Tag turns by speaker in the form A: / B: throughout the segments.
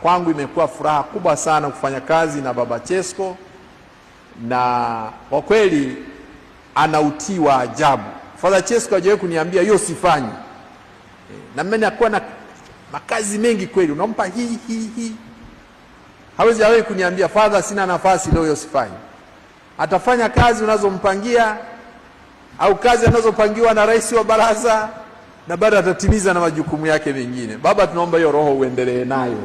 A: Kwangu imekuwa furaha kubwa sana kufanya kazi na Baba Chesko, na kwa kweli ana utii wa ajabu. Father Chesko hajawahi kuniambia hiyo sifanyi. Na mimi nakuwa na makazi mengi kweli, unampa hii. Hajawahi kuniambia Father, sina nafasi leo, hiyo sifanyi. Atafanya kazi unazompangia au kazi anazopangiwa na rais wa baraza, na baada atatimiza na majukumu yake mengine. Baba, tunaomba hiyo roho uendelee nayo.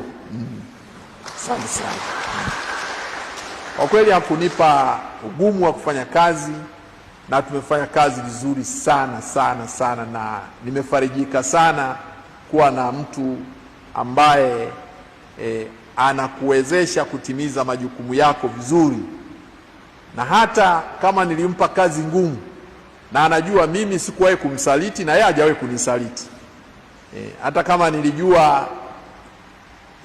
A: Asante sana. Kwa kweli hakunipa ugumu wa kufanya kazi, na tumefanya kazi vizuri sana, na nimefarijika sana kuwa na mtu ambaye anakuwezesha kutimiza majukumu yako vizuri. Na hata kama nilimpa kazi ngumu, na anajua mimi sikuwahi kumsaliti na yeye hajawahi kunisaliti. Hata kama nilijua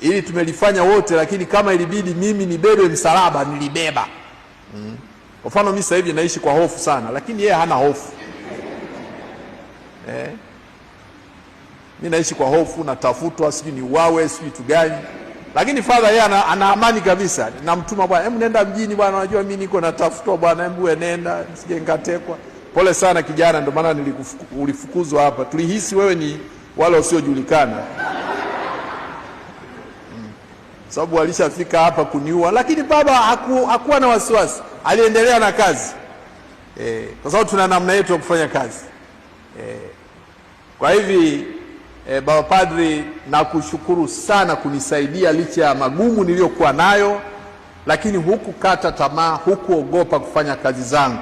A: ili tumelifanya wote, lakini kama ilibidi mimi nibebe msalaba, nilibeba. Kwa mfano mimi sasa hivi naishi kwa hofu sana, lakini yeye hana hofu. Mimi naishi kwa hofu, natafutwa, sijui ni uwawe, sijui tu gani. Lakini Father yeye ana amani kabisa. Namtuma, bwana, hebu nenda mjini bwana, unajua mimi niko natafutwa bwana, hebu nenda nisije ngatekwa. Pole sana kijana, ndio maana ulifukuzwa hapa. Tulihisi wewe ni wale wasiojulikana. Sababu alishafika hapa kuniua, lakini baba hakuwa na wasiwasi, aliendelea na kazi. Kwa sababu tuna namna yetu ya kufanya kazi. Kwa hivi Baba Padri, nakushukuru sana kunisaidia licha ya magumu niliyokuwa nayo, lakini hukukata tamaa, hukuogopa kufanya kazi zangu.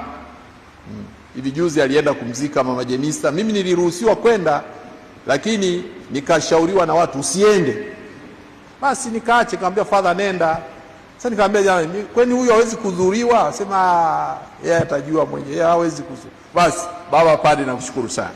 A: Hivi juzi alienda kumzika Mama Jenista, mimi niliruhusiwa kwenda, lakini nikashauriwa na watu usiende. Basi nikaache, nikamwambia Father nenda. Sasa nikamwambia jana, kwani huyu hawezi kudhuriwa? Sema yeye atajua mwenyewe, yeye hawezi kudhuriwa. Basi Baba Padri, nakushukuru sana.